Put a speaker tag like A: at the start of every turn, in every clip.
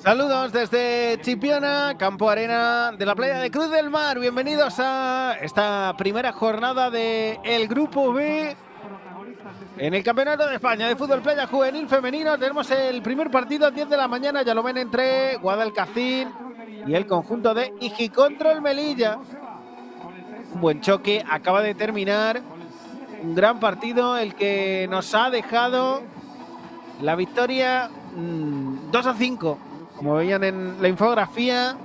A: Saludos desde Chipiona, Campo Arena de la playa de Cruz del Mar. Bienvenidos a esta primera jornada del Grupo B en el Campeonato de España de Fútbol Playa Juvenil Femenino. Tenemos el primer partido a 10 de la mañana, ya lo ven, entre Guadalcacín y el conjunto de Ijicontrol Melilla. Un buen choque, acaba de terminar. Un gran partido el que nos ha dejado la victoria 2-5. Como veían en la infografía,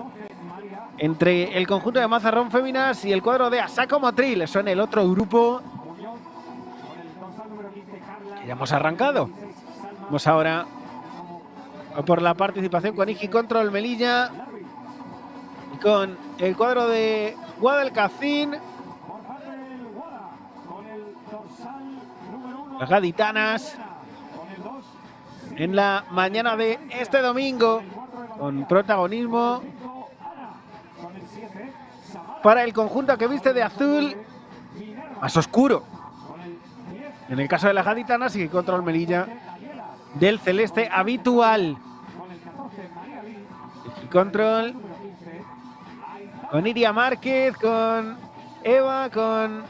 A: entre el conjunto de Mazarrón Féminas y el cuadro de Asaco Motril. Eso en el otro grupo que ya hemos arrancado. Vamos ahora a por la participación con Ijicontrol Melilla y con el cuadro de Guadalcacín. Las gaditanas en la mañana de este domingo, con protagonismo para el conjunto que viste de azul más oscuro. En el caso de las gaditanas, y Control Melilla del celeste habitual. Y Control con Iria Márquez, con Eva, con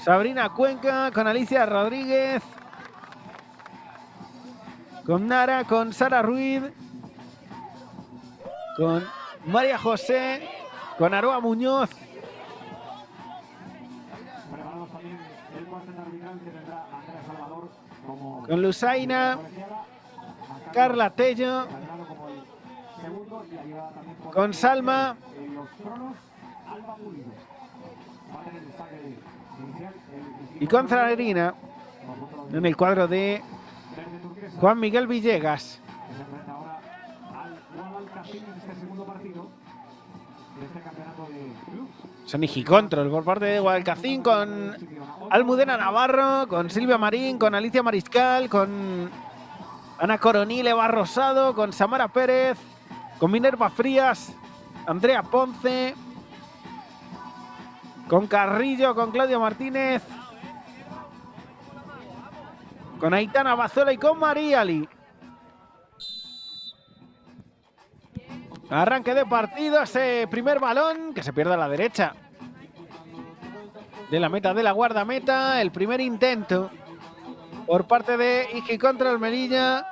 A: Sabrina Cuenca, con Alicia Rodríguez, con Nara, con Sara Ruiz, con María José, con Aroa Muñoz, con Luzaina, Carla Tello, con Salma, y con Zarina en el cuadro de Juan Miguel Villegas. Son Ijicontrol por parte de Guadalcacín, con Almudena Navarro, con Silvia Marín, con Alicia Mariscal, con Ana Coronil, Eva Rosado, con Samara Pérez, con Minerva Frías, Andrea Ponce, con Carrillo, con Claudia Martínez, con Aitana Bazuela y con María Ali. Arranque de partido, ese primer balón que se pierde a la derecha de la meta de la guardameta. El primer intento por parte de Ijicontrol Melilla.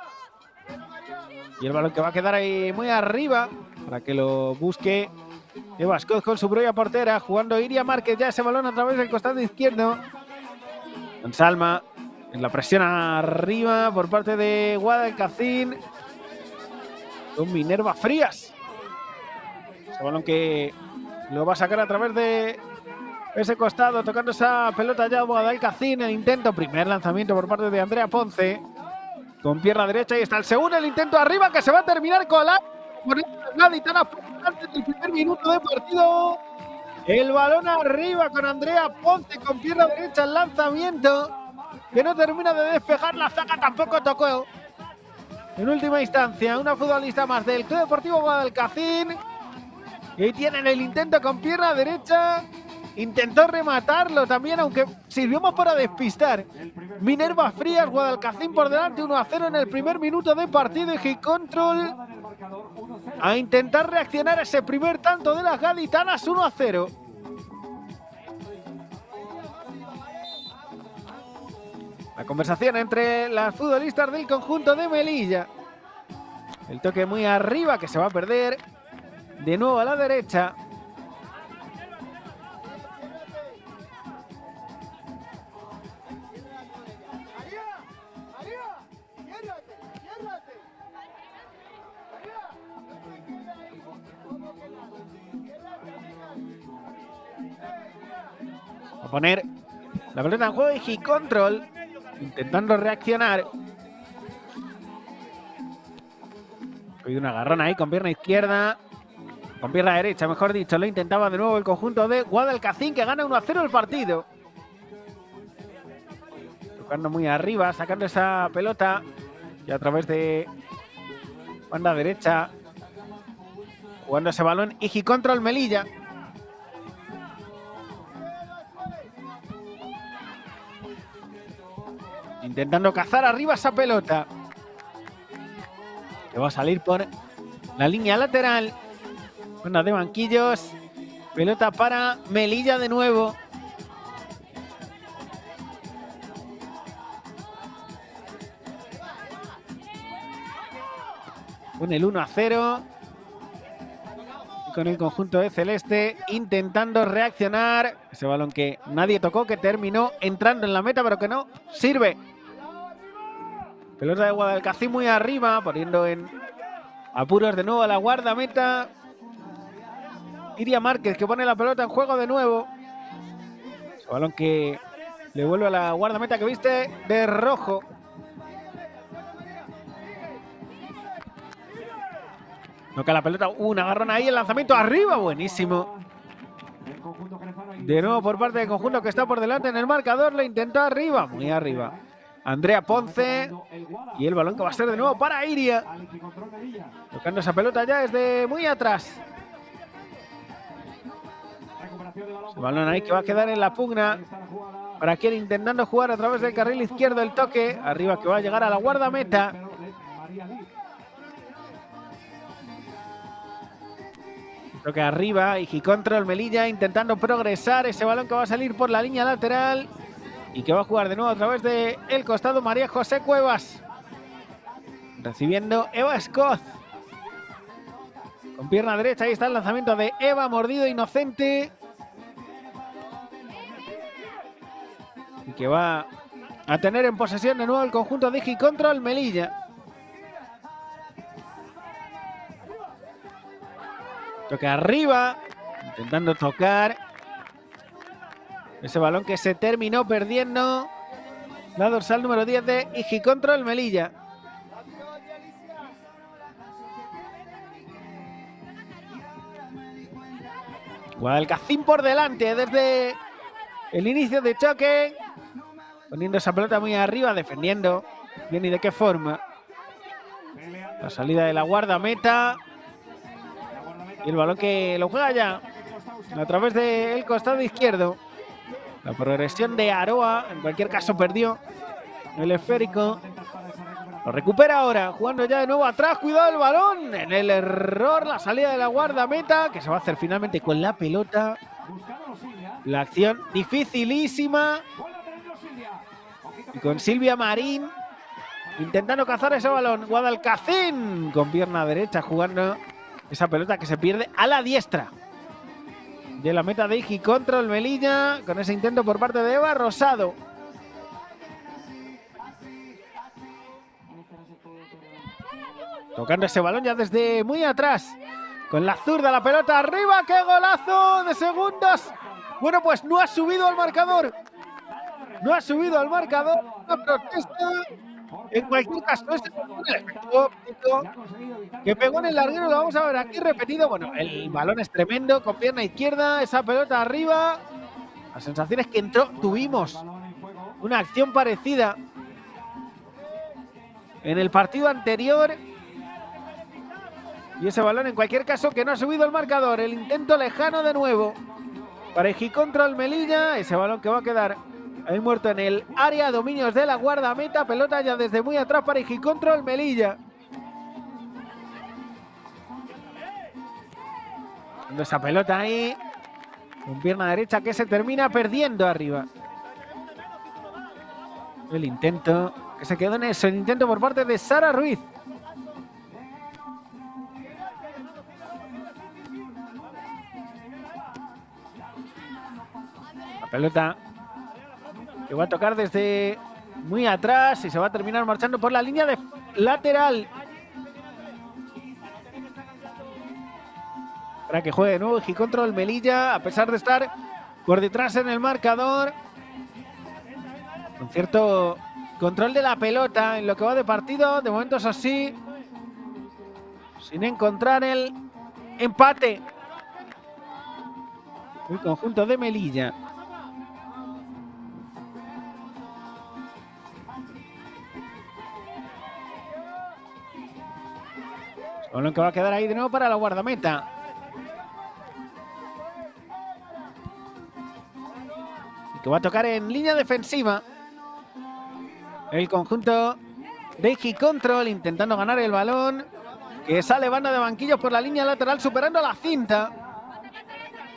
A: Y el balón que va a quedar ahí muy arriba para que lo busque Eva Scott con su propia portera. Jugando Iria Márquez ya ese balón a través del costado izquierdo. Con Salma en la presión arriba por parte de Guadalcacín. Con Minerva Frías. Ese balón que lo va a sacar a través de ese costado, tocando esa pelota ya Guadalcacín. El intento, primer lanzamiento por parte de Andrea Ponce, con pierna derecha, y está el segundo, el intento arriba que se va a terminar con la gaditana antes del primer minuto de partido. El balón arriba con Andrea Ponce con pierna derecha, el lanzamiento que no termina de despejar, la zaga tampoco tocó. En última instancia, una futbolista más del Club Deportivo Guadalcacín. Y tienen el intento con pierna derecha. Intentó rematarlo también, aunque sirvió más para despistar. Minerva Frías, Guadalcacín por delante 1-0 en el primer minuto de partido. Ijicontrol a intentar reaccionar a ese primer tanto de las gaditanas, 1-0. La conversación entre las futbolistas del conjunto de Melilla. El toque muy arriba que se va a perder. De nuevo a la derecha. A poner la pelota en juego de Ijicontrol, intentando reaccionar. Ha habido un agarrón ahí con pierna izquierda. Con pierna derecha, mejor dicho. Lo intentaba de nuevo el conjunto de Guadalcacín, que gana 1-0 el partido. Tocando muy arriba, sacando esa pelota. Y a través de banda derecha, jugando ese balón Ijicontrol Melilla. Intentando cazar arriba esa pelota, que va a salir por la línea lateral. Zona de banquillos. Pelota para Melilla de nuevo. Con el 1-0. Y con el conjunto de celeste intentando reaccionar. Ese balón que nadie tocó, que terminó entrando en la meta, pero que no sirve. Pelota de Guadalcacín muy arriba, poniendo en apuros de nuevo a la guardameta. Iria Márquez, que pone la pelota en juego de nuevo. Ese balón que le vuelve a la guardameta, que viste de rojo. Toca la pelota, un agarrón ahí, el lanzamiento arriba, buenísimo. De nuevo por parte del conjunto que está por delante en el marcador, le intentó arriba, muy arriba. Andrea Ponce y el balón que va a ser de nuevo para Iria. Tocando esa pelota ya desde muy atrás. El balón ahí que va a quedar en la pugna para quien intentando jugar a través del carril izquierdo el toque. Arriba que va a llegar a la guardameta. Toque arriba y Control Melilla intentando progresar. Ese balón que va a salir por la línea lateral y que va a jugar de nuevo a través del costado María José Cuevas. Recibiendo Eva Scott. Con pierna derecha, ahí está el lanzamiento de Eva, mordido inocente. Y que va a tener en posesión de nuevo el conjunto de Control Melilla. Toque arriba, intentando tocar ese balón que se terminó perdiendo. La dorsal número 10 de Control Melilla. Guadalcacín por delante desde el inicio de choque. Poniendo esa pelota muy arriba, defendiendo. Bien, y de qué forma. La salida de la guardameta. Y el balón que lo juega ya a través del costado izquierdo. La progresión de Aroa, en cualquier caso perdió el esférico. Lo recupera ahora, jugando ya de nuevo atrás. Cuidado el balón, en el error la salida de la guardameta, que se va a hacer finalmente con la pelota. La acción dificilísima. Y con Silvia Marín intentando cazar ese balón. Guadalcacín con pierna derecha jugando esa pelota que se pierde a la diestra de la meta de Control Melilla, con ese intento por parte de Eva Rosado. Tocando ese balón ya desde muy atrás. Con la zurda, la pelota arriba. ¡Qué golazo de segundos! Bueno, pues no ha subido al marcador. No ha subido al marcador. Una protesta. En cualquier caso, este es el efecto óptico que pegó en el larguero. Lo vamos a ver aquí repetido. Bueno, el balón es tremendo, con pierna izquierda, esa pelota arriba. Las sensaciones que entró, tuvimos una acción parecida en el partido anterior. Y ese balón, en cualquier caso, que no ha subido el marcador. El intento lejano de nuevo para Control Melilla. Ese balón que va a quedar ahí muerto en el área, dominios de la guardameta, pelota ya desde muy atrás para Control Melilla. Dando esa pelota ahí, con pierna derecha que se termina perdiendo arriba. El intento, que se quedó en eso, el intento por parte de Sara Ruiz. La pelota que va a tocar desde muy atrás y se va a terminar marchando por la línea de lateral. Para que juegue de nuevo Control Melilla, a pesar de estar por detrás en el marcador. Con cierto control de la pelota en lo que va de partido. De momento es así, sin encontrar el empate. El conjunto de Melilla. Balón que va a quedar ahí de nuevo para la guardameta. Y que va a tocar en línea defensiva. El conjunto de Control intentando ganar el balón. que sale banda de banquillos por la línea lateral superando la cinta.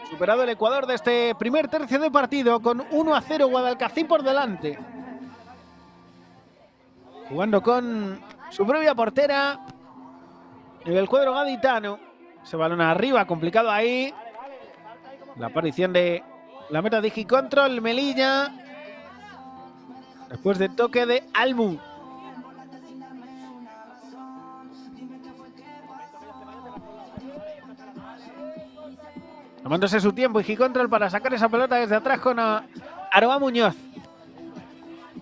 A: Superado el Ecuador de este primer tercio de partido con 1-0 Guadalcacín por delante. Jugando con su propia portera en el cuadro gaditano. Ese balón arriba, complicado ahí. La aparición de la meta de Digicontrol, Melilla. Después de toque de Almu. Tomándose su tiempo Digicontrol para sacar esa pelota desde atrás con Aroa Muñoz.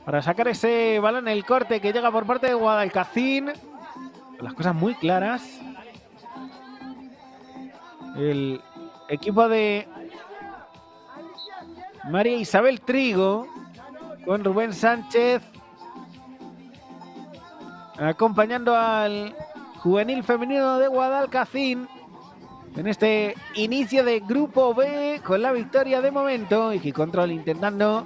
A: Para sacar ese balón, el corte que llega por parte de Guadalcacín. Las cosas muy claras. El equipo de María Isabel Trigo con Rubén Sánchez acompañando al juvenil femenino de Guadalcacín en este inicio de Grupo B con la victoria de momento. Y Digicontrol intentando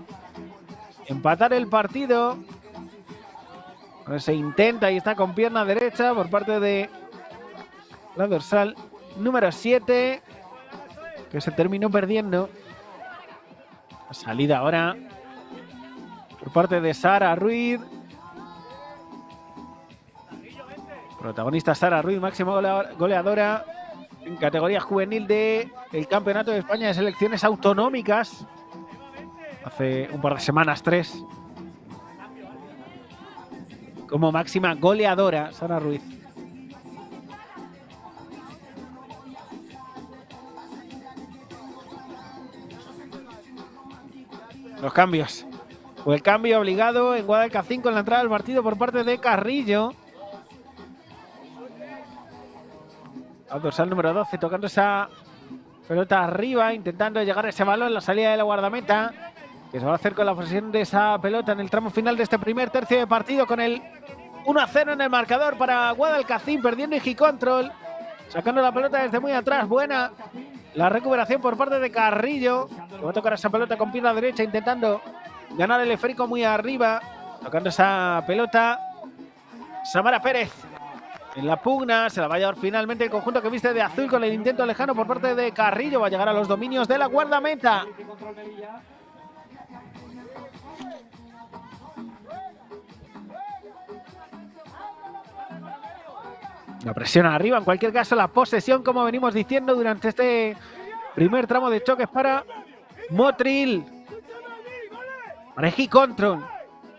A: empatar el partido. Se intenta y está con pierna derecha por parte de la dorsal número 7, que se terminó perdiendo. La salida ahora por parte de Sara Ruiz. Protagonista Sara Ruiz, máxima goleadora en categoría juvenil del Campeonato de España de Selecciones Autonómicas. Hace un par de semanas, 3. Como máxima goleadora, Sara Ruiz. Los cambios. Fue el cambio obligado en Guadalcacín con la entrada del partido por parte de Carrillo. Al dorsal número 12 tocando esa pelota arriba, intentando llegar a ese balón, la salida de la guardameta, que se va a hacer con la posesión de esa pelota en el tramo final de este primer tercio de partido con el 1-0 en el marcador para Guadalcacín, perdiendo Digicontrol, sacando la pelota desde muy atrás. Buena la recuperación por parte de Carrillo, que va a tocar esa pelota con pierna derecha, intentando ganar el esférico muy arriba, tocando esa pelota Samara Pérez. En la pugna se la va a llevar finalmente el conjunto que viste de azul con el intento lejano por parte de Carrillo. Va a llegar a los dominios de la guardameta. La presión arriba, en cualquier caso la posesión, como venimos diciendo durante este primer tramo de choques para Motril. Para Digicontrol.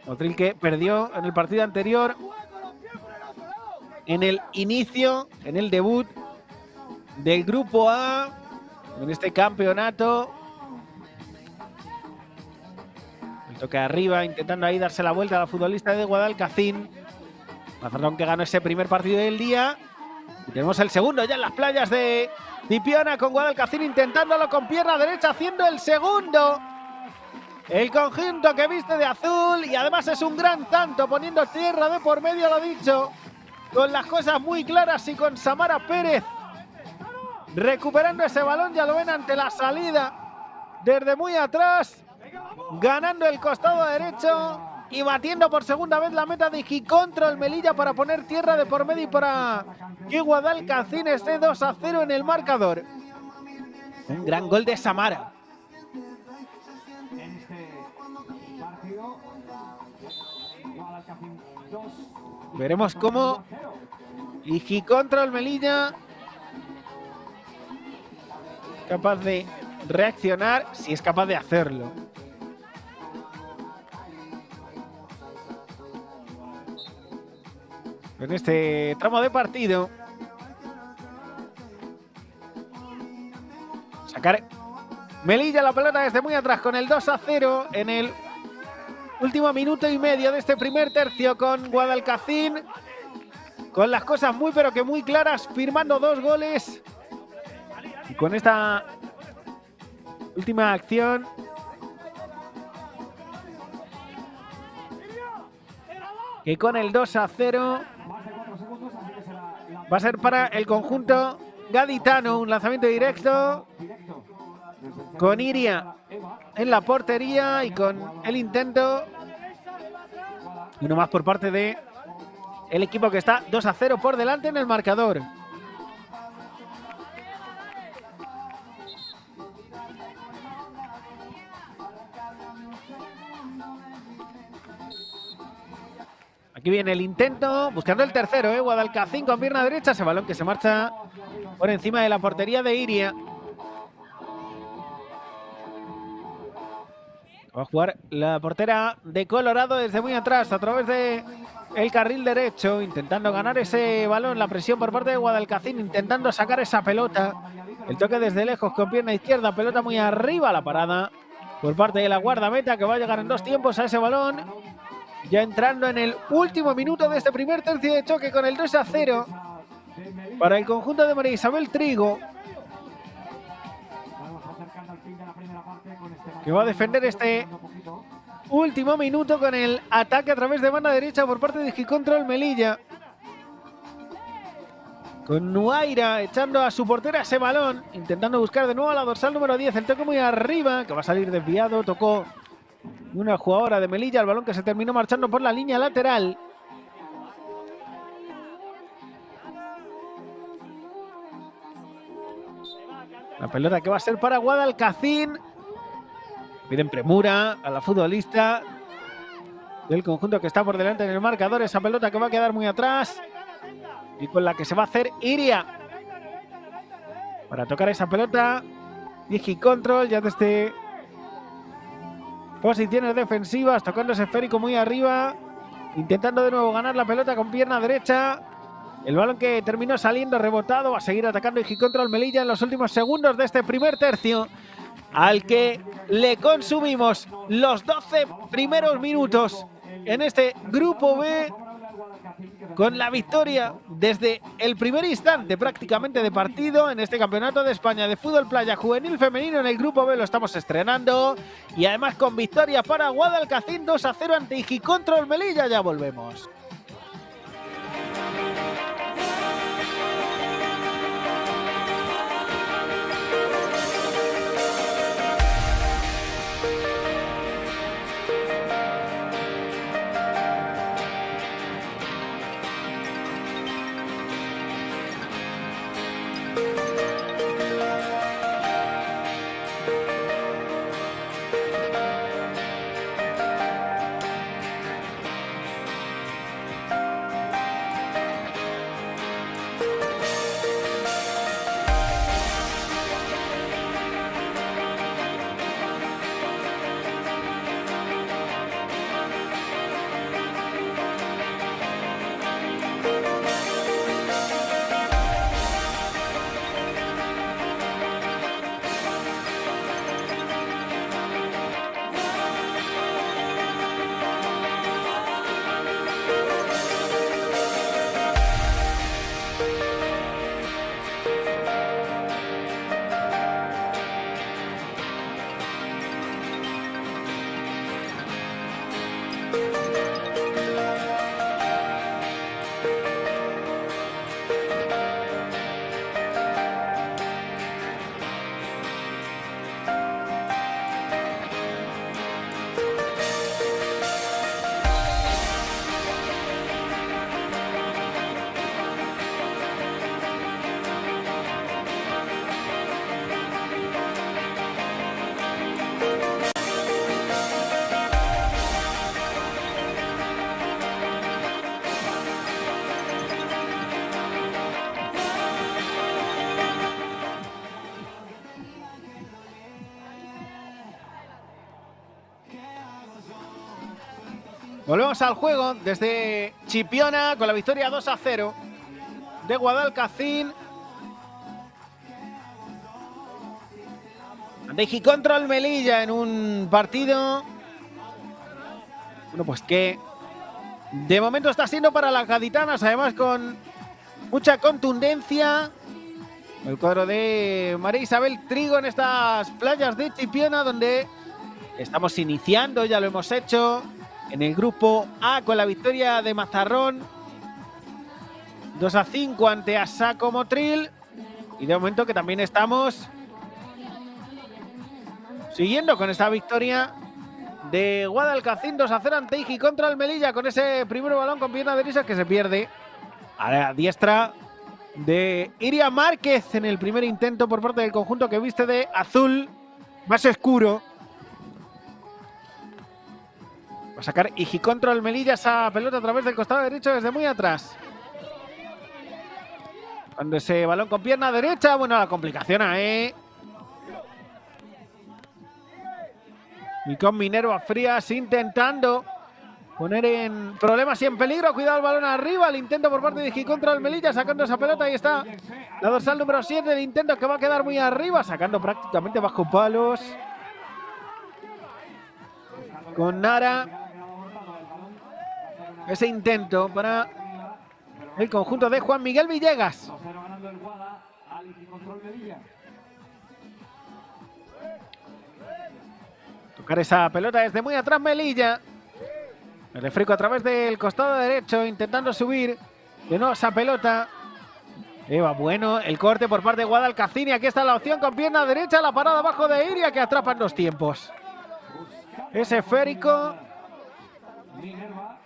A: Motril que perdió en el partido anterior, en el inicio, en el debut del Grupo A, en este campeonato. El toque arriba, intentando ahí darse la vuelta a la futbolista de Guadalcacín. Mazarrón que ganó ese primer partido del día. Y tenemos el segundo ya en las playas de Cipiona con Guadalcacín intentándolo con pierna derecha, haciendo el segundo. El conjunto que viste de azul y además es un gran tanto, poniendo tierra de por medio, lo dicho. Con las cosas muy claras y con Samara Pérez recuperando ese balón, ya lo ven ante la salida desde muy atrás, ganando el costado derecho y batiendo por segunda vez la meta de Digicontrol Melilla para poner tierra de por medio y para que Guadalcacín esté 2-0 en el marcador. Un gran gol de Samara. Veremos cómo Digicontrol Melilla capaz de reaccionar, si es capaz de hacerlo. En este tramo de partido, sacar Melilla la pelota desde muy atrás con el 2-0 en el último minuto y medio de este primer tercio, con Guadalcacín con las cosas muy pero que muy claras, firmando 2 goles. Y con esta última acción que con el 2-0 va a ser para el conjunto gaditano. Un lanzamiento directo con Iria en la portería y con el intento, uno más por parte de el equipo que está 2-0 por delante en el marcador. Aquí viene el intento, buscando el tercero, Guadalcacín con pierna derecha, ese balón que se marcha por encima de la portería de Iria. Va a jugar la portera de Colorado desde muy atrás, a través de el carril derecho, intentando ganar ese balón, la presión por parte de Guadalcacín, intentando sacar esa pelota. El toque desde lejos con pierna izquierda, pelota muy arriba, la parada por parte de la guardameta, que va a llegar en 2 tiempos a ese balón. Ya entrando en el último minuto de este primer tercio de choque con el 2-0 para el conjunto de María Isabel Trigo, que va a defender este último minuto con el ataque a través de banda derecha por parte de Gicontrol Melilla. Con Nuaira echando a su portera ese balón, intentando buscar de nuevo a la dorsal número 10. El toque muy arriba, que va a salir desviado, tocó una jugadora de Melilla, el balón que se terminó marchando por la línea lateral. La pelota que va a ser para Guadalcacín. Piden premura a la futbolista del conjunto que está por delante en el marcador. Esa pelota que va a quedar muy atrás y con la que se va a hacer Iria para tocar esa pelota. Digi Control ya desde posiciones defensivas, tocando ese esférico muy arriba, intentando de nuevo ganar la pelota con pierna derecha. El balón que terminó saliendo rebotado, va a seguir atacando Digi Control Melilla en los últimos segundos de este primer tercio, al que le consumimos los 12 primeros minutos en este grupo B, con la victoria desde el primer instante prácticamente de partido en este Campeonato de España de Fútbol Playa Juvenil Femenino. En el grupo B lo estamos estrenando, y además con victoria para Guadalcacín 2-0 ante Igicontrol Melilla. Ya volvemos. Volvemos al juego desde Chipiona con la victoria 2-0 de Guadalcacín ante Igicontrol Melilla, en un partido, bueno, pues que de momento está siendo para las gaditanas, además con mucha contundencia. El cuadro de María Isabel Trigo en estas playas de Chipiona, donde estamos iniciando, ya lo hemos hecho, en el grupo A con la victoria de Mazarrón 2-5 ante Asaco Motril, y de momento que también estamos siguiendo con esta victoria de Guadalcacín, 2-0 ante Iji contra el Melilla, con ese primer balón con pierna derecha que se pierde a la diestra de Iria Márquez en el primer intento por parte del conjunto que viste de azul más oscuro. Va a sacar Iji contra el Melilla esa pelota a través del costado derecho desde muy atrás. Cuando ese balón con pierna derecha, bueno, la complicación ahí. Y con Minerva Frías intentando poner en problemas y en peligro. Cuidado el balón arriba. El intento por parte de Iji contra el Melilla, sacando esa pelota. Ahí está la dorsal número 7. El intento que va a quedar muy arriba, sacando prácticamente bajo palos. Con Nara. Ese intento para el conjunto de Juan Miguel Villegas. Tocar esa pelota desde muy atrás Melilla. El refresco a través del costado derecho, intentando subir de nuevo esa pelota. Eva, bueno, el corte por parte de Guadalcacín. Y aquí está la opción con pierna derecha, la parada abajo de Iria que atrapa en los tiempos. Ese esférico.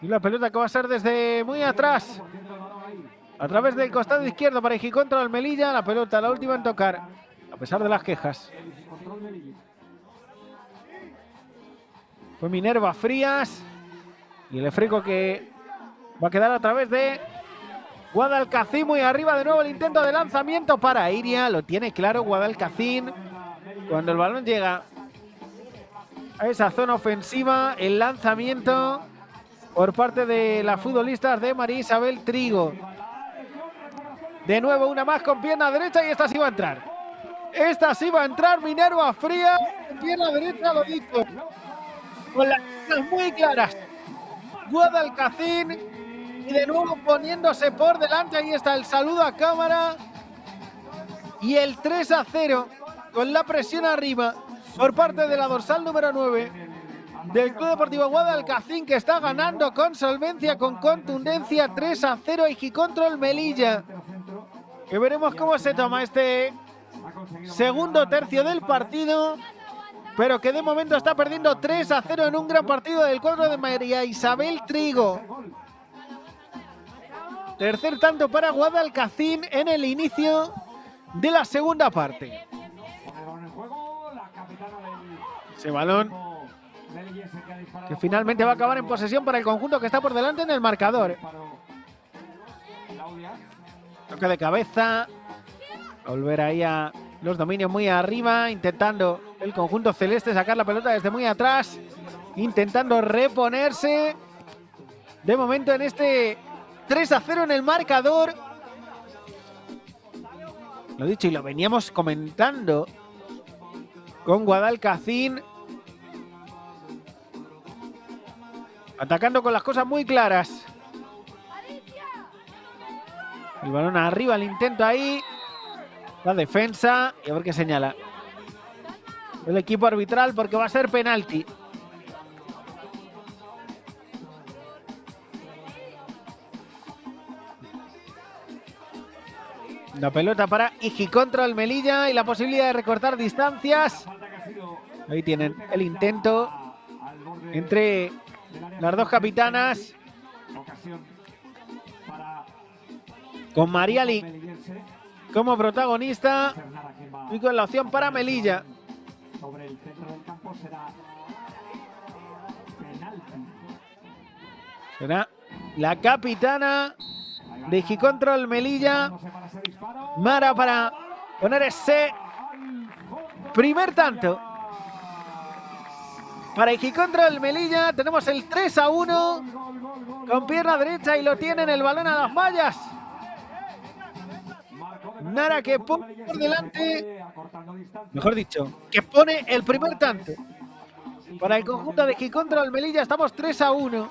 A: Y la pelota que va a ser desde muy atrás. A través del costado izquierdo para Iji contra el Melilla. La pelota, la última en tocar, a pesar de las quejas. Fue Minerva Frías. Y el esférico que va a quedar a través de Guadalcacín. Muy arriba de nuevo el intento de lanzamiento para Iria. Lo tiene claro Guadalcacín. Cuando el balón llega a esa zona ofensiva, el lanzamiento por parte de las futbolistas de María Isabel Trigo. De nuevo una más con pierna derecha y esta sí va a entrar. Esta sí va a entrar Minerva Frías. Pierna derecha, lo dicho. Con las piernas muy claras. Guadalcacín. Y de nuevo poniéndose por delante. Ahí está el saludo a cámara. Y el 3-0 con la presión arriba por parte de la dorsal número 9 del Club Deportivo Guadalcacín, que está ganando con solvencia, con contundencia, 3-0 Iji contra el Melilla. Que veremos cómo se toma este segundo tercio del partido, pero que de momento está perdiendo 3-0 en un gran partido del cuadro de María Isabel Trigo. Tercer tanto para Guadalcacín en el inicio de la segunda parte. Ese balón que finalmente va a acabar en posesión para el conjunto que está por delante en el marcador. Toque de cabeza. Volver ahí a los dominios muy arriba, intentando el conjunto celeste sacar la pelota desde muy atrás, intentando reponerse. De momento en este 3-0 en el marcador. Lo dicho, y lo veníamos comentando con Guadalcacín. Atacando con las cosas muy claras. El balón arriba, el intento ahí. La defensa. Y a ver qué señala el equipo arbitral, porque va a ser penalti. La pelota para Iji contra el Melilla y la posibilidad de recortar distancias. Ahí tienen el intento entre las dos capitanas, con Mariali como protagonista y con la opción para Melilla. Será la capitana de Iji contra el Melilla, Mara, para poner ese primer tanto. Para Iji contra el Melilla tenemos el 3-1 con pierna derecha y lo tienen el balón a las mallas. Nara que pone por delante, mejor dicho, que pone el primer tanto. Para el conjunto de Iji contra el Melilla estamos 3-1.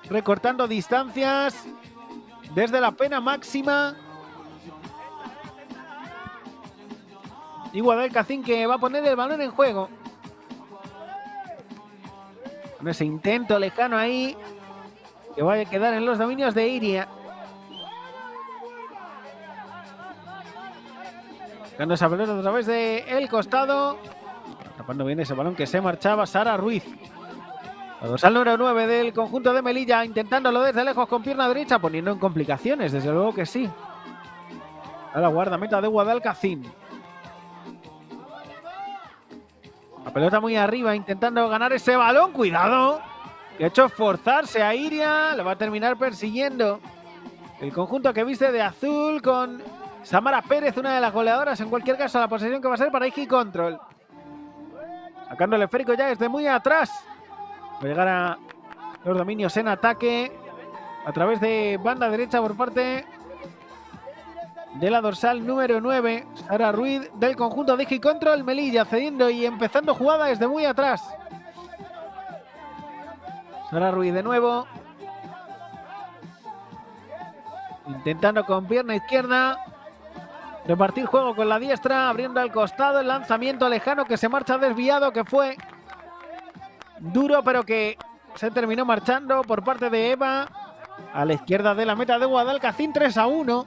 A: Recortando distancias desde la pena máxima. Y Guadalcacín que va a poner el balón en juego. Con ese intento lejano ahí, que va a quedar en los dominios de Iria. Dando esa pelota a través del costado. Cuando viene ese balón que se marchaba Sara Ruiz. La dorsal número 9 del conjunto de Melilla, intentándolo desde lejos con pierna derecha, poniendo en complicaciones, desde luego que sí. A la guardameta de Guadalcacín. La pelota muy arriba, intentando ganar ese balón. ¡Cuidado! Que ha hecho esforzarse a Iria. Le va a terminar persiguiendo el conjunto que viste de azul con Samara Pérez, una de las goleadoras. En cualquier caso, la posesión que va a ser para Igi Control. Sacando el esférico ya desde muy atrás. Va a llegar a los dominios en ataque a través de banda derecha por parte de la dorsal número 9, Sara Ruiz, del conjunto de Igi Control Melilla, cediendo y empezando jugada desde muy atrás. Sara Ruiz de nuevo, intentando con pierna izquierda repartir juego con la diestra, abriendo al costado el lanzamiento lejano que se marcha desviado, que fue duro pero que se terminó marchando por parte de Eva a la izquierda de la meta de Guadalcacín. 3-1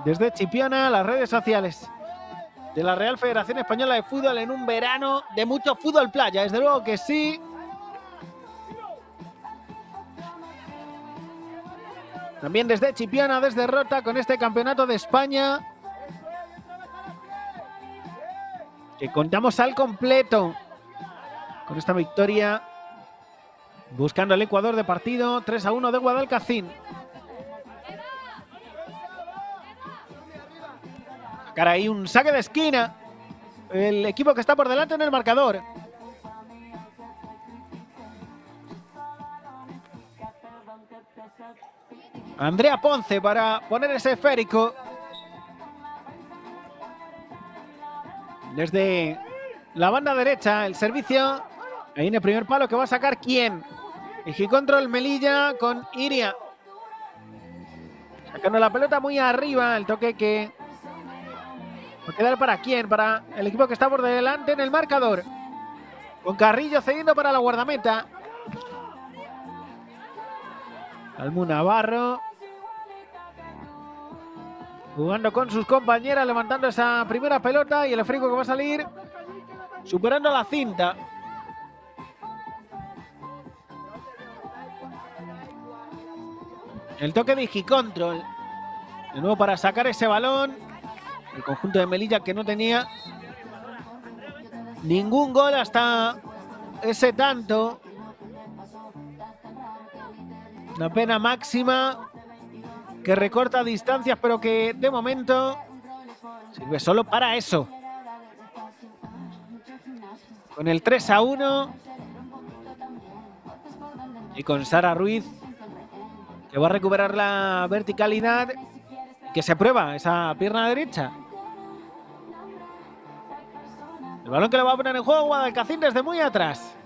A: desde Chipiona, las redes sociales de la Real Federación Española de Fútbol en un verano de mucho fútbol playa, desde luego que sí. También desde Chipiona, desde Rota, con este campeonato de España que contamos al completo con esta victoria, buscando el Ecuador de partido. 3-1 de Guadalcacín. Sacar ahí un saque de esquina el equipo que está por delante en el marcador. Andrea Ponce para poner ese esférico. Desde la banda derecha, el servicio. Ahí en el primer palo que va a sacar ¿quién? Igi Control Melilla con Iria. Sacando la pelota muy arriba. El toque que va a quedar para quién, para el equipo que está por delante en el marcador. Con Carrillo cediendo para la guardameta. Almu Navarro jugando con sus compañeras, levantando esa primera pelota y el esférico que va a salir superando la cinta. El toque de Igi Control. De nuevo para sacar ese balón. El conjunto de Melilla que no tenía ningún gol hasta ese tanto. Una pena máxima que recorta distancias, pero que de momento sirve solo para eso. Con el 3-1 y con Sara Ruiz, que va a recuperar la verticalidad, que se prueba esa pierna derecha. El balón que le va a poner en juego Guadalcacín desde muy atrás.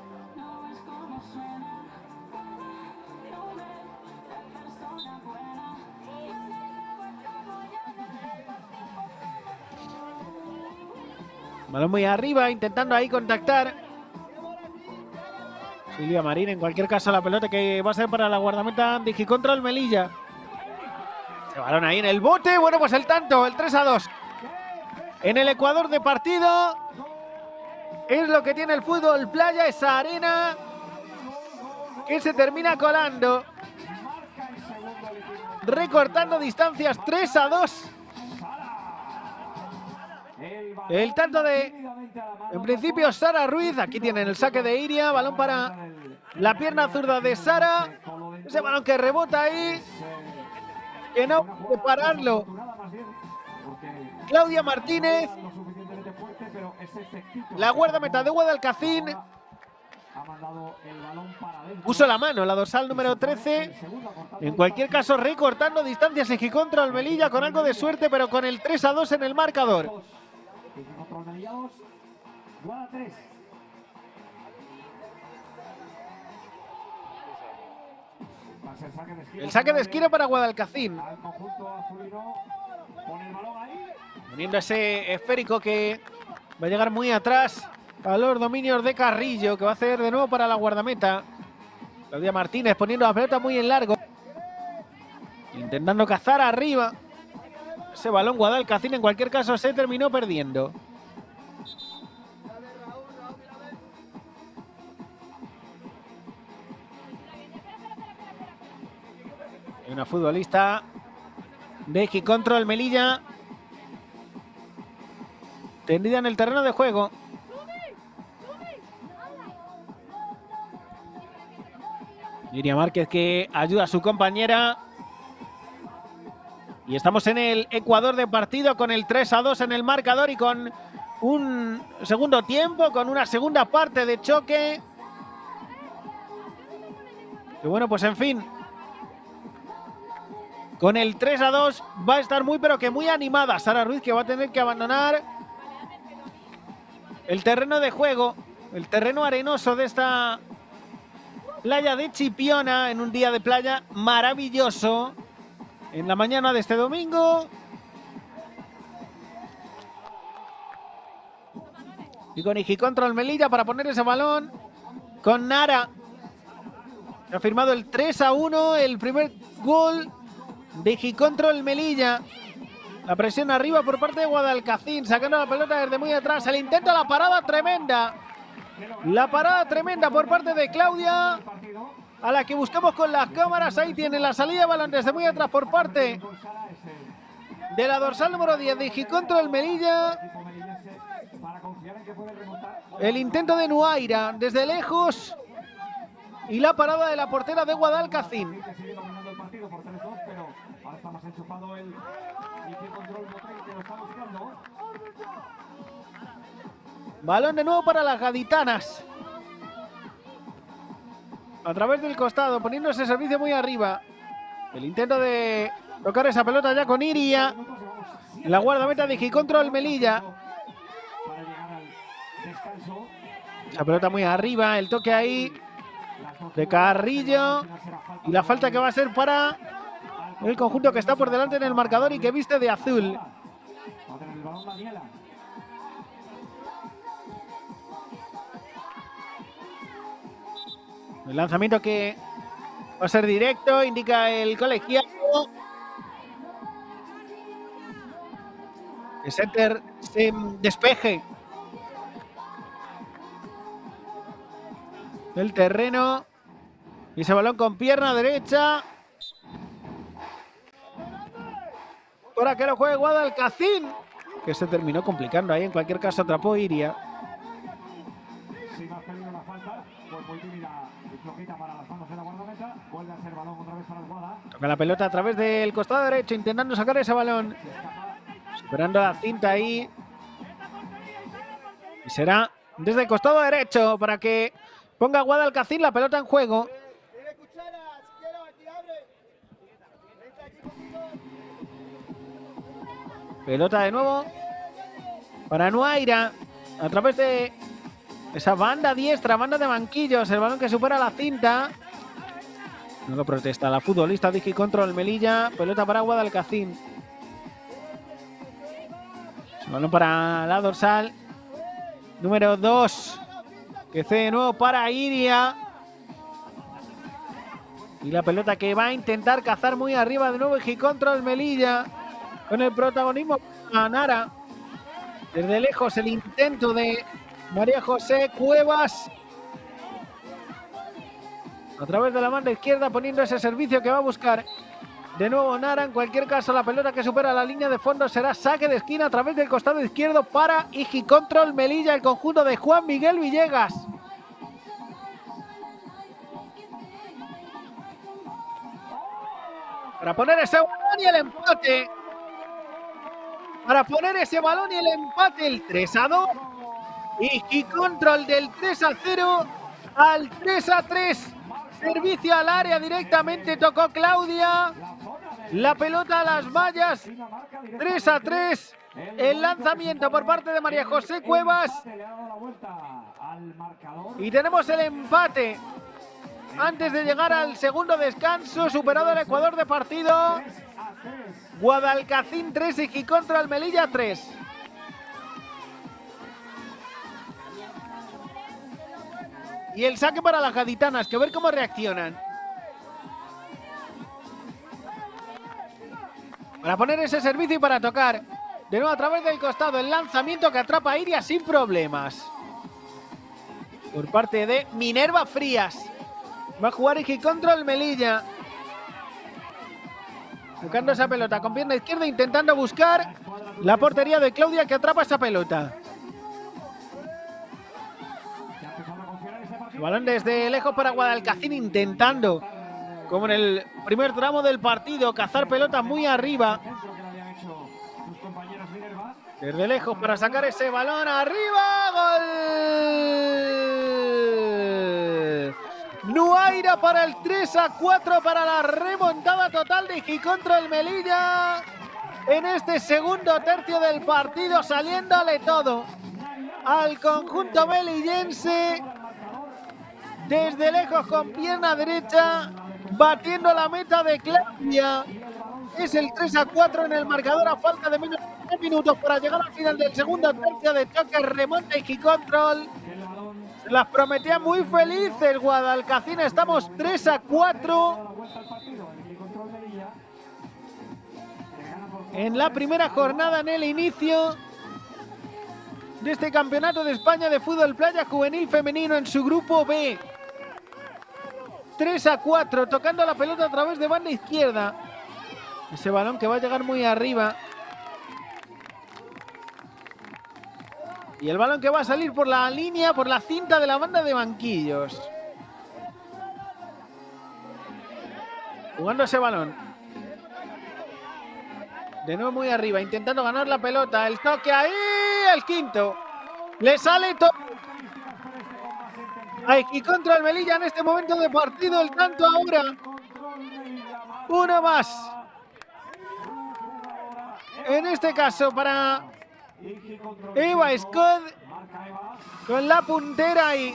A: Balón muy arriba, intentando ahí contactar Silvia Marín. En cualquier caso, la pelota que va a ser para la guardameta de Igi Control Melilla. Ese balón ahí en el bote. Bueno, pues el tanto, el 3-2. En el Ecuador de partido. Es lo que tiene el fútbol playa, esa arena que se termina colando, recortando distancias. 3-2. El tanto de, en principio, Sara Ruiz. Aquí tienen el saque de Iria. Balón para la pierna zurda de Sara. Ese balón que rebota ahí, que no puede pararlo Claudia Martínez, la guardameta de Guadalcacín. Puso la mano la dorsal número 13. En cualquier caso, recortando distancias Igi Control Melilla con algo de suerte, pero con el 3-2 en el marcador. El saque de esquina para Guadalcacín. Poniendo ese esférico que va a llegar muy atrás a los dominios de Carrillo, que va a hacer de nuevo para la guardameta. Claudia Martínez poniendo la pelota muy en largo, intentando cazar arriba ese balón. Guadalcacín en cualquier caso se terminó perdiendo. Hay una futbolista de Igi Control Melilla tendida en el terreno de juego. Iria Márquez que ayuda a su compañera. Y estamos en el Ecuador de partido con el 3-2 en el marcador y con un segundo tiempo, con una segunda parte de choque. Que bueno, pues en fin. Con el 3-2 va a estar muy pero que muy animada Sara Ruiz, que va a tener que abandonar el terreno de juego, el terreno arenoso de esta playa de Chipiona, en un día de playa maravilloso, en la mañana de este domingo. Y con Igi Control Melilla para poner ese balón con Nara. Ha firmado el 3-1, el primer gol de Igi Control Melilla. La presión arriba por parte de Guadalcacín, sacando la pelota desde muy atrás. El intento, la parada tremenda. La parada tremenda por parte de Claudia, a la que buscamos con las cámaras. Ahí tiene la salida de balón desde muy atrás por parte de la dorsal número 10 de Igi Control Melilla. El intento de Nuaira desde lejos y la parada de la portera de Guadalcacín. Balón de nuevo para las gaditanas. A través del costado, poniendo ese servicio muy arriba. El intento de tocar esa pelota ya con Iria. La guardameta de Igi Control Melilla. Esa pelota muy arriba, el toque ahí de Carrillo. Y la falta que va a ser para el conjunto que está por delante en el marcador y que viste de azul. El lanzamiento que va a ser directo, indica el colegiado. Que Setter se despeje del terreno. Y ese balón con pierna derecha. Para que lo juegue Guadalcacín, que se terminó complicando ahí. En cualquier caso atrapó Iria. Toca la pelota a través del costado derecho, intentando sacar ese balón. Superando la cinta ahí. Y será desde el costado derecho para que ponga Guadalcacín la pelota en juego. Pelota de nuevo para Nuaira a través de esa banda diestra, banda de banquillos. El balón que supera la cinta. No lo protesta la futbolista de Igi Control Melilla. Pelota para Guadalcacín. El balón para la dorsal número 2. Que cede de nuevo para Iria. Y la pelota que va a intentar cazar muy arriba de nuevo Igi Control Melilla. Con el protagonismo a Nara. Desde lejos el intento de María José Cuevas. A través de la banda izquierda poniendo ese servicio que va a buscar de nuevo Nara. En cualquier caso la pelota que supera la línea de fondo será saque de esquina a través del costado izquierdo para Igi Control Melilla, el conjunto de Juan Miguel Villegas. Para poner ese balón y el empate. Para poner ese balón y el empate, el 3-2. Igi Control del 3-0 al 3-3. Servicio al área directamente, tocó Claudia. La pelota a las vallas. 3-3. El lanzamiento por parte de María José Cuevas. Y tenemos el empate. Antes de llegar al segundo descanso, superado el Ecuador de partido. Guadalcacín 3, Igi Control Melilla 3. Y el saque para las gaditanas, que ver cómo reaccionan. Para poner ese servicio y para tocar. De nuevo a través del costado, el lanzamiento que atrapa a Iria sin problemas. Por parte de Minerva Frías. Va a jugar Igi Control Melilla. Buscando esa pelota con pierna izquierda, intentando buscar la portería de Claudia, que atrapa esa pelota. El balón desde lejos para Guadalcacín, intentando, como en el primer tramo del partido, cazar pelotas muy arriba. Desde lejos para sacar ese balón arriba. ¡Gol! Nuaira para el 3-4, para la remontada total de Iji contra el Melilla. En este segundo tercio del partido, saliéndole todo al conjunto melillense. Desde lejos con pierna derecha, batiendo la meta de Claudia. Es el 3-4 en el marcador a falta de menos de 3 minutos para llegar al final del segundo tercio de choque. Remonta Iji Control. Se las prometía muy felices Guadalcacín. Estamos 3-4 en la primera jornada, en el inicio de este Campeonato de España de Fútbol Playa Juvenil Femenino en su grupo B. 3-4, tocando la pelota a través de banda izquierda. Ese balón que va a llegar muy arriba. Y el balón que va a salir por la línea, por la cinta de la banda de banquillos. Jugando ese balón. De nuevo muy arriba, intentando ganar la pelota. El toque ahí, el quinto. Le sale todo. Aquí contra el Melilla en este momento de partido. El tanto ahora. Uno más. En este caso para Eva Scott, con la puntera ahí,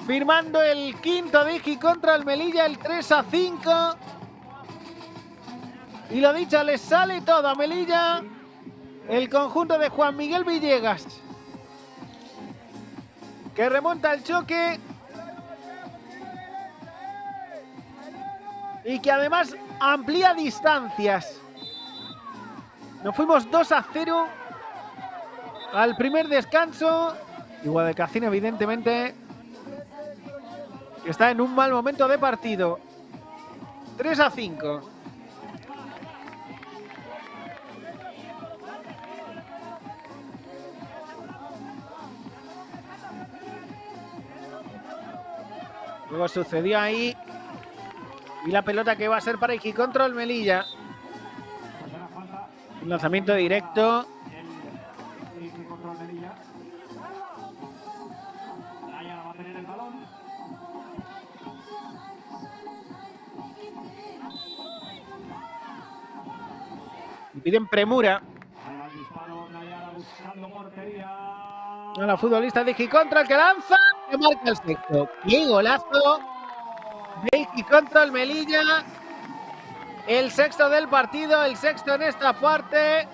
A: firmando el quinto de Iji contra el Melilla, el 3-5. Y lo dicho, le sale todo a Melilla, el conjunto de Juan Miguel Villegas, que remonta el choque y que además amplía distancias. Nos fuimos 2-0 al primer descanso. Y Guadalcacín, evidentemente, está en un mal momento de partido. 3-5. Luego sucedió ahí. Y la pelota que va a ser para Iji contra el Melilla. Un lanzamiento directo. Y piden premura a la futbolista de Iji contra, el que lanza, que marca el sexto. ¡Qué golazo de Iji contra el Melilla! El sexto del partido, el sexto en esta parte.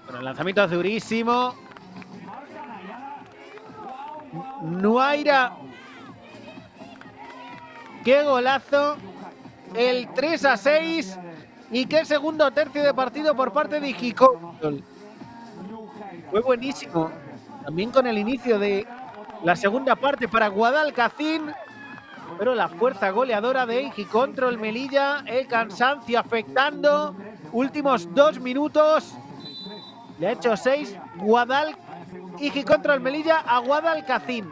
A: Bueno, el lanzamiento durísimo. Nuaira. ¡Qué golazo! El 3-6. Y qué segundo tercio de partido por parte de Iji Control. Fue buenísimo. También con el inicio de la segunda parte para Guadalcacín. Pero la fuerza goleadora de Iji Control Melilla, el cansancio afectando. Últimos 2 minutos. Le ha hecho 6 Iji Control Melilla a Guadalcacín.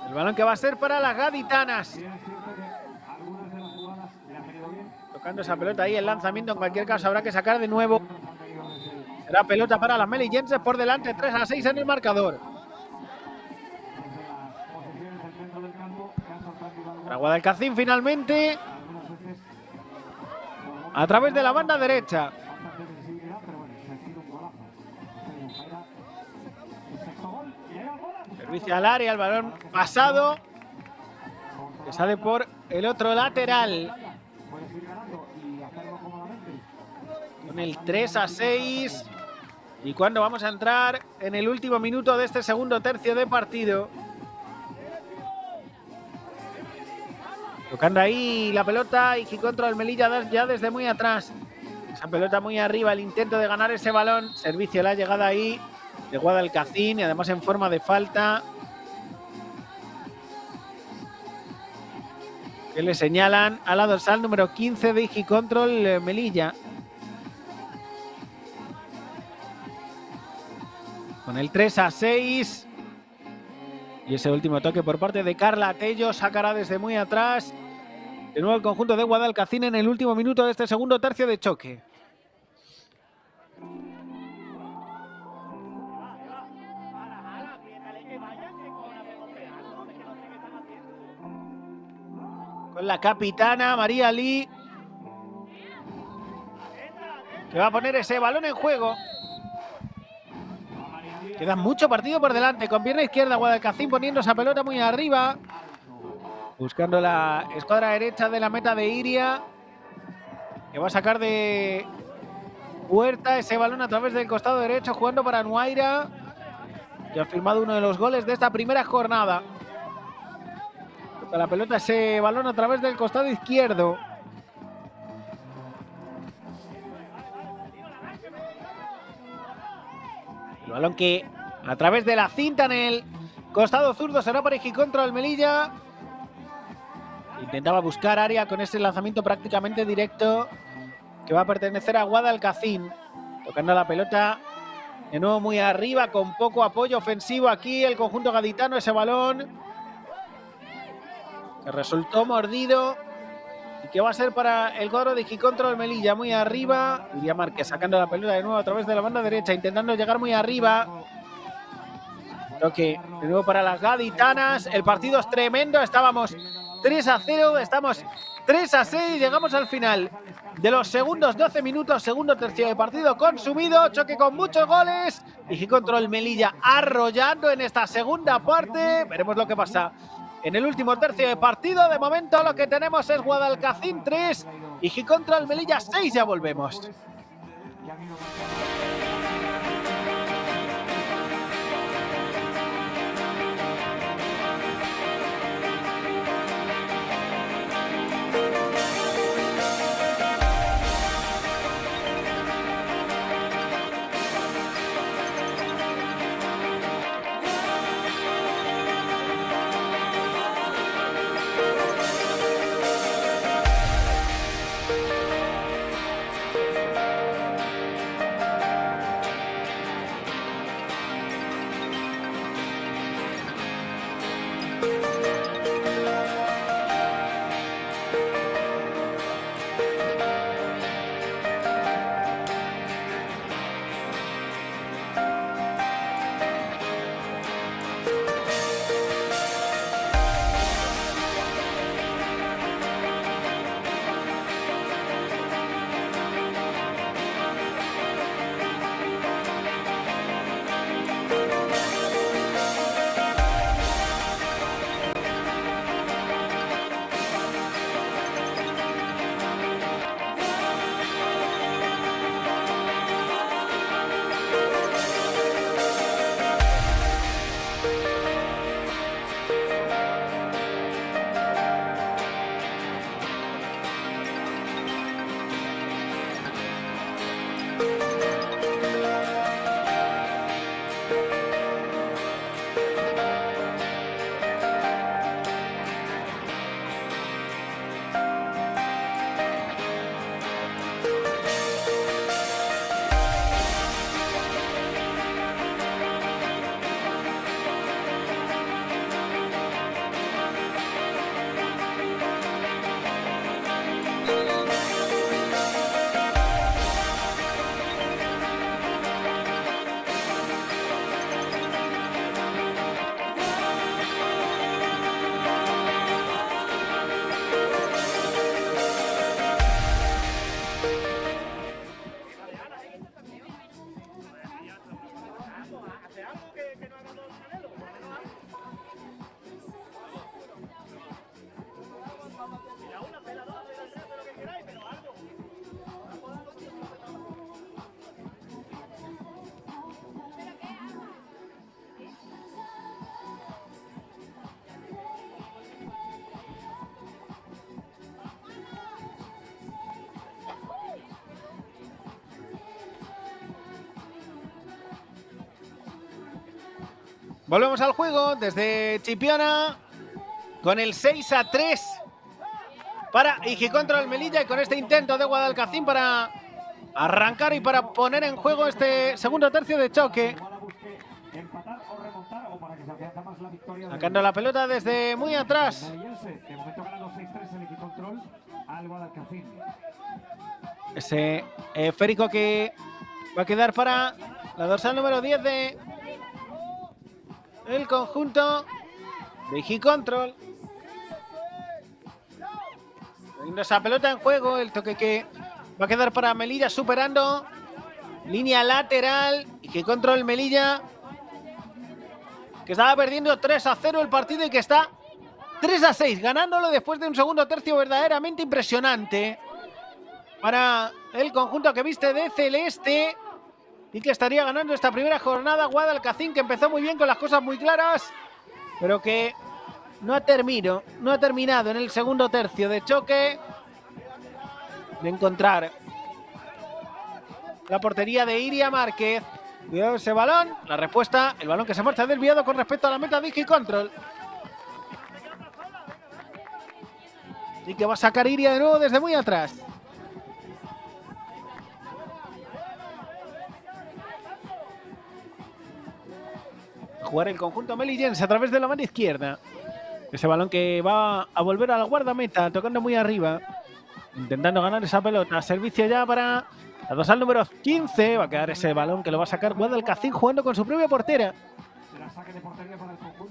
A: El balón que va a ser para las gaditanas. Tocando esa pelota ahí, el lanzamiento en cualquier caso habrá que sacar de nuevo. Será pelota para las melillenses, por delante 3-6 en el marcador. Para Guadalcacín finalmente. A través de la banda derecha. Servicio al área, el balón pasado. Que sale por el otro lateral. Con el 3-6. Y cuando vamos a entrar en el último minuto de este segundo tercio de partido. Tocando ahí la pelota, Iji contra el Melilla ya desde muy atrás. Esa pelota muy arriba, el intento de ganar ese balón. Servicio, la llegada ahí de Guadalcacín y además en forma de falta. Que le señalan a la dorsal número 15 de Igicontrol Melilla. Con el 3-6. Y ese último toque por parte de Carla Tello sacará desde muy atrás. De nuevo el conjunto de Guadalcacín en el último minuto de este segundo tercio de choque. Con la capitana María Lee, que va a poner ese balón en juego. Queda mucho partido por delante. Con pierna izquierda Guadalcacín poniendo esa pelota muy arriba. Buscando la escuadra derecha de la meta de Iria. Que va a sacar de Huerta ese balón a través del costado derecho. Jugando para Nuaira. Que ha firmado uno de los goles de esta primera jornada. Toca la pelota ese balón a través del costado izquierdo. El balón que a través de la cinta en el costado zurdo será para Igicontrol Melilla. Intentaba buscar área con ese lanzamiento prácticamente directo que va a pertenecer a Guadalcacín. Tocando la pelota de nuevo muy arriba con poco apoyo ofensivo aquí el conjunto gaditano. Ese balón que resultó mordido y que va a ser para el cuadro de Igicontrol Melilla. Muy arriba. Iria Márquez sacando la pelota de nuevo a través de la banda derecha, intentando llegar muy arriba. Toque de nuevo para las gaditanas. El partido es tremendo. Estábamos 3-0. Estamos 3-6. Llegamos al final de los segundos 12 minutos. Segundo tercio de partido consumido. Choque con muchos goles. Igicontrol Melilla arrollando en esta segunda parte. Veremos lo que pasa en el último tercio de partido. De momento lo que tenemos es Guadalcacín 3, Igicontrol Melilla 6. Ya volvemos. Volvemos al juego desde Chipiona con el 6-3 para Igicontrol Melilla y con este intento de Guadalcacín para arrancar y para poner en juego este segundo tercio de choque. Sacando la pelota desde muy atrás. Ese esférico que va a quedar para la dorsal número 10 de el conjunto de Igicontrol. Poniendo esa pelota en juego, el toque que va a quedar para Melilla, superando línea lateral. Igicontrol Melilla, que estaba perdiendo 3-0 el partido y que está 3-6, ganándolo después de un segundo tercio verdaderamente impresionante para el conjunto que viste de celeste y que estaría ganando esta primera jornada. Guadalcacín, que empezó muy bien con las cosas muy claras, pero que no ha terminado en el segundo tercio de choque de encontrar la portería de Iria Márquez. Cuidado ese balón, la respuesta, el balón que se marcha desviado con respecto a la meta de Igicontrol. Y que va a sacar Iria de nuevo desde muy atrás. A jugar el conjunto melillense a través de la mano izquierda. Ese balón que va a volver a la guardameta, tocando muy arriba, intentando ganar esa pelota. Servicio ya para la dorsal número 15. Va a quedar ese balón que lo va a sacar Guadalcacín jugando con su propia portera.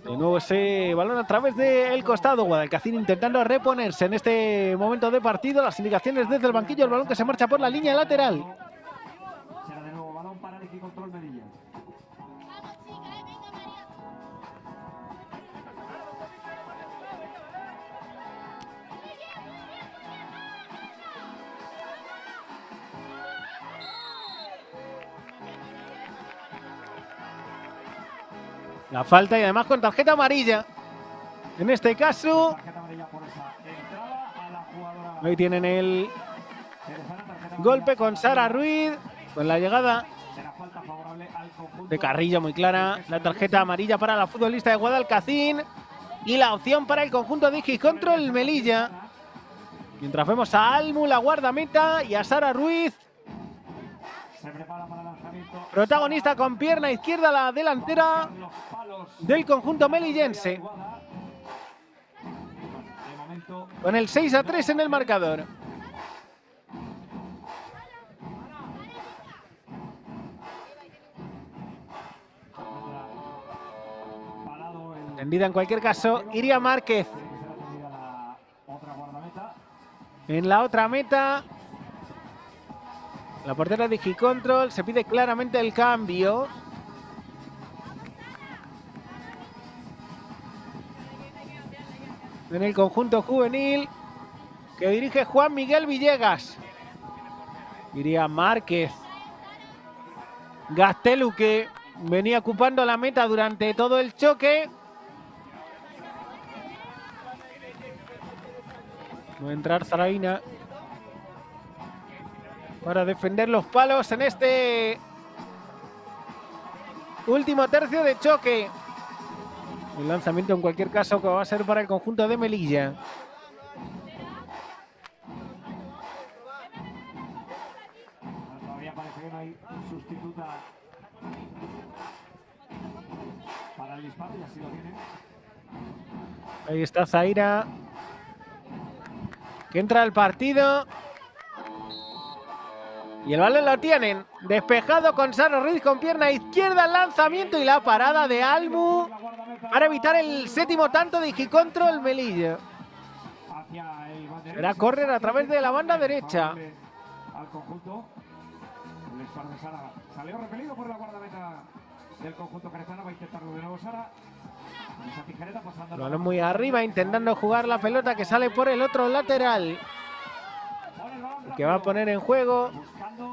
A: De nuevo ese balón a través del costado. Guadalcacín intentando reponerse en este momento de partido. Las indicaciones desde el banquillo. El balón que se marcha por la línea lateral.
B: Será de nuevo balón para el Igicontrol Melilla.
A: La falta y además con tarjeta amarilla. En este caso, ahí tienen el golpe con Sara Ruiz, con la llegada de Carrillo muy clara. La tarjeta amarilla para la futbolista de Guadalcacín y la opción para el conjunto de Igicontrol Melilla. Mientras vemos a Almu, la guardameta, y a Sara Ruiz, protagonista con pierna izquierda, la delantera del conjunto melillense, con el 6-3 en el marcador. Tendida en cualquier caso, Iria Márquez. En la otra meta, la portera de Igicontrol, se pide claramente el cambio. En el conjunto juvenil que dirige Juan Miguel Villegas. Iria Márquez. Gastelu, que venía ocupando la meta durante todo el choque. Va a entrar Zaraina para defender los palos en este último tercio de choque. El lanzamiento en cualquier caso que va a ser para el conjunto de Melilla.
B: Todavía parece que no hay sustituta para el disparo y así lo tiene.
A: Ahí está Zaira, que entra al partido. Y el balón lo tienen despejado con Sara Ruiz con pierna izquierda, el lanzamiento y la parada de Almu para evitar el séptimo tanto de Igicontrol Melilla. Será córner a través de la banda derecha.
B: Al conjunto. El disparo de Sara salió repelido por la guardameta del conjunto crestano. Va a intentarlo de nuevo Sara. Esa tijereta pasando.
A: El balón muy arriba, intentando jugar la pelota que sale por el otro lateral. Que va a poner en juego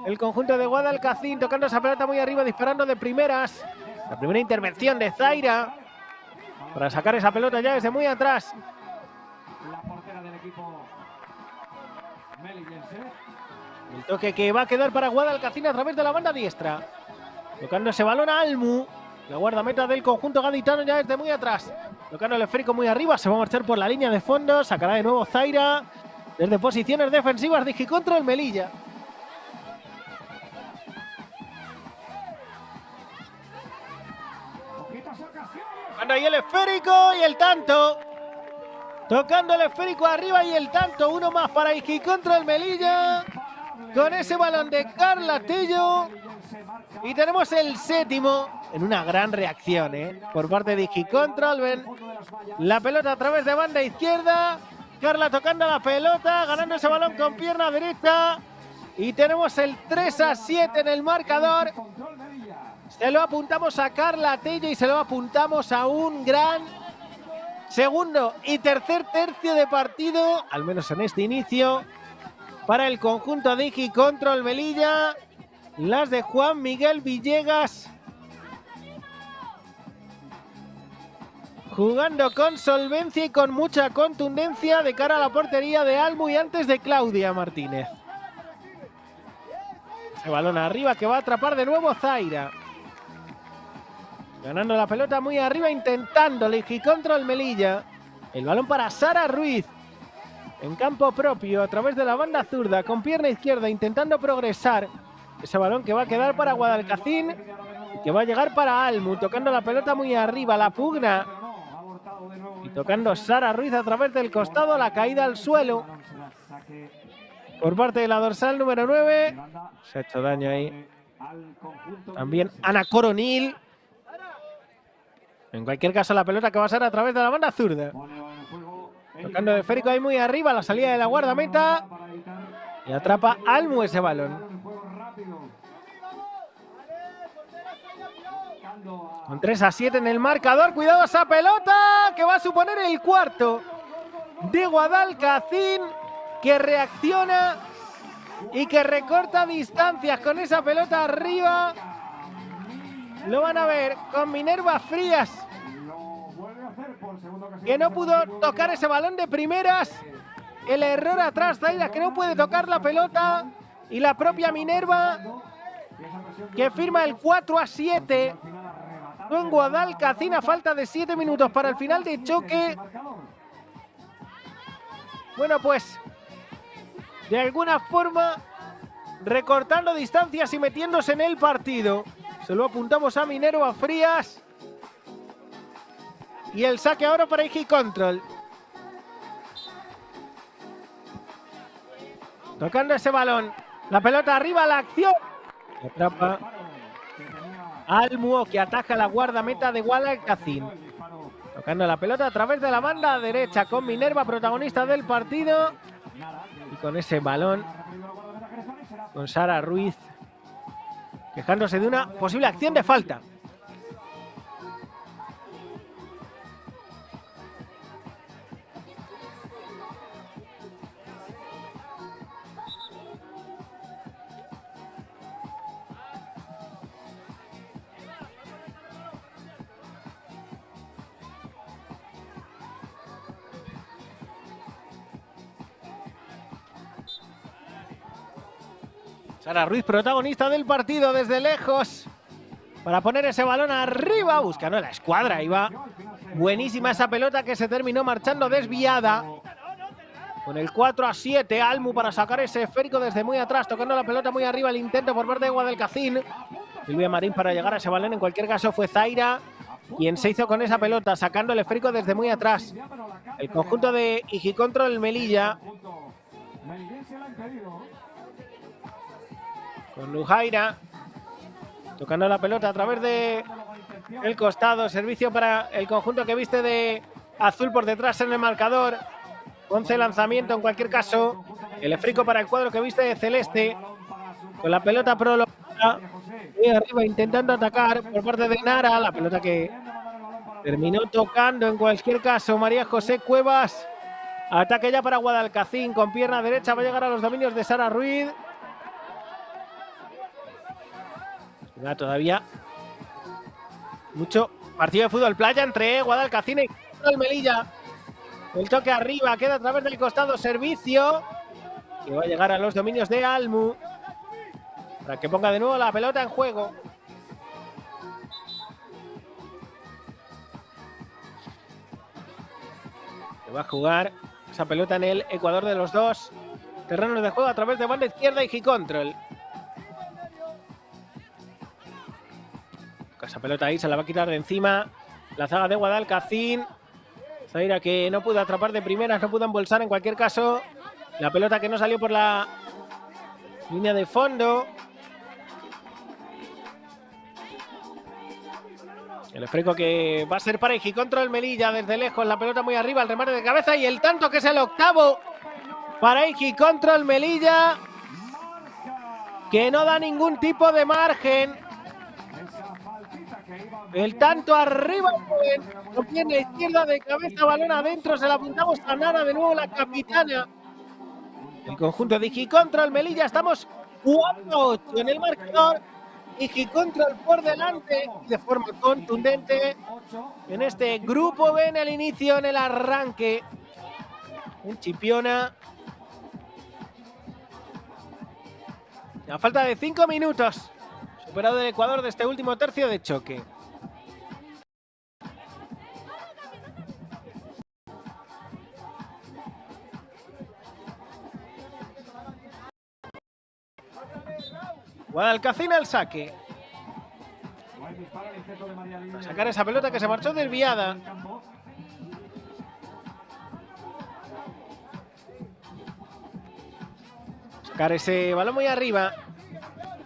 A: el conjunto de Guadalcacín, tocando esa pelota muy arriba, disparando de primeras. La primera intervención de Zaira para sacar esa pelota ya desde muy atrás.
B: La portera del equipo melillense.
A: El toque que va a quedar para Guadalcacín a través de la banda diestra. Tocando ese balón a Almu. La guardameta del conjunto gaditano ya desde muy atrás. Tocando el esférico muy arriba. Se va a marchar por la línea de fondo. Sacará de nuevo Zaira. Desde posiciones defensivas de Hijicontrol Melilla. Tocando ahí el esférico y el tanto. Tocando el esférico arriba y el tanto. Uno más para Hijicontrol Melilla. Con ese balón de Carla Tello. Y tenemos el séptimo en una gran reacción por parte de Hijicontrol. Ven la pelota a través de banda izquierda. Carla tocando la pelota, ganando ese balón con pierna derecha. Y tenemos el 3-7 en el marcador. Se lo apuntamos a Carla Tello y se lo apuntamos a un gran segundo y tercer tercio de partido, al menos en este inicio, para el conjunto de Hijicontrol Melilla. Las de Juan Miguel Villegas, jugando con solvencia y con mucha contundencia de cara a la portería de Almu y antes de Claudia Martínez. Ese balón arriba que va a atrapar de nuevo Zaira. Ganando la pelota muy arriba, intentando Hijicontrol Melilla. El balón para Sara Ruiz. En campo propio, a través de la banda zurda, con pierna izquierda, intentando progresar. Ese balón que va a quedar para Guadalcacín y que va a llegar para Almu, tocando la pelota muy arriba, la pugna. Y tocando Sara Ruiz a través del costado, la caída al suelo. Por parte de la dorsal número 9. Se ha hecho daño ahí. También Ana Coronil. En cualquier caso, la pelota que va a ser a través de la banda zurda. Tocando el esférico ahí muy arriba, la salida de la guardameta. Y atrapa Almu ese balón. Con 3-7 en el marcador. Cuidado esa pelota que va a suponer el cuarto de Guadalcacín, que reacciona y que recorta distancias con esa pelota arriba. Lo van a ver con Minerva Frías, que no pudo tocar ese balón de primeras. El error atrás, Zaira, que no puede tocar la pelota. Y la propia Minerva, que firma el 4-7 con Guadalcacín a falta de 7 minutos para el final de choque. Bueno, pues de alguna forma recortando distancias y metiéndose en el partido. Se lo apuntamos a Minerva Frías. Y el saque ahora para Hijicontrol. Tocando ese balón. La pelota arriba, la acción. Atrapa Almu, que ataja la guardameta de Guadalcacín. Tocando la pelota a través de la banda derecha con Minerva, protagonista del partido. Y con ese balón, con Sara Ruiz, quejándose de una posible acción de falta. Sara Ruiz, protagonista del partido desde lejos, para poner ese balón arriba, buscando la escuadra. Iba buenísima esa pelota que se terminó marchando desviada. Con el 4-7, Almu para sacar ese esférico desde muy atrás, tocando la pelota muy arriba, el intento por parte de Guadalcacín. Silvia Marín para llegar a ese balón, en cualquier caso fue Zaira quien se hizo con esa pelota, sacando el esférico desde muy atrás. El conjunto de Hijicontrol Melilla. Con Lujaira, tocando la pelota a través de el costado. Servicio para el conjunto que viste de azul por detrás en el marcador. 11 lanzamiento en cualquier caso. El esférico para el cuadro que viste de celeste. Con la pelota prolongada. Y arriba intentando atacar por parte de Nara. La pelota que terminó tocando en cualquier caso María José Cuevas. Ataque ya para Guadalcacín con pierna derecha. Va a llegar a los dominios de Sara Ruiz. Todavía mucho partido de fútbol playa entre Guadalcacín y el Melilla. El toque arriba queda a través del costado, servicio que va a llegar a los dominios de Almu para que ponga de nuevo la pelota en juego. que va a jugar esa pelota en el ecuador de los dos terrenos de juego a través de banda izquierda y G-Control. Esa pelota ahí se la va a quitar de encima la zaga de Guadalcacín. Zaira que no pudo atrapar de primeras, no pudo embolsar en cualquier caso. La pelota que no salió por la línea de fondo. El esfrico que va a ser para Igicontrol Melilla desde lejos. La pelota muy arriba, el remate de cabeza y el tanto que es el octavo para Igicontrol Melilla, que no da ningún tipo de margen. El tanto arriba, con pierna izquierda de cabeza, balón adentro, se la apuntamos a Nara, de nuevo la capitana. El conjunto de Igicontrol Melilla, estamos 4-8 en el marcador. Igicontrol por delante de forma contundente en este grupo B en el inicio, en el arranque. En Chipiona. A falta de 5 minutos. Superado el Ecuador de este último tercio de choque. Guadalcacín al saque. A sacar esa pelota que se marchó desviada. Sacar ese balón muy arriba.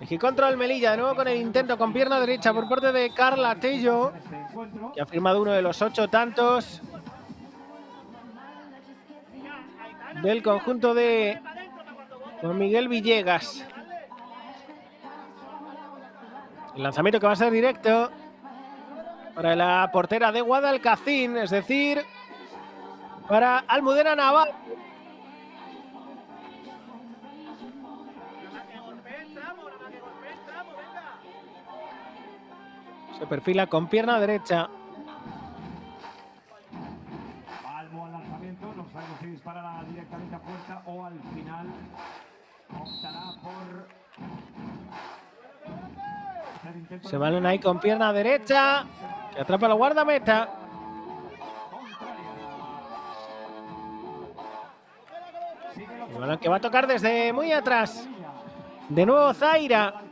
A: Igicontrol Melilla de nuevo con el intento con pierna derecha por parte de Carla Tello, que ha firmado uno de los 8 tantos del conjunto de Juan Miguel Villegas. El lanzamiento que va a ser directo para la portera de Guadalcacín, es decir, para Almudena Navarro. Se perfila con pierna derecha.
B: Almo al lanzamiento, no sabemos si disparará directamente a puerta o al final optará por...
A: Se balón ahí con pierna derecha, que atrapa la guardameta. El balón que va a tocar desde muy atrás. De nuevo Zaira.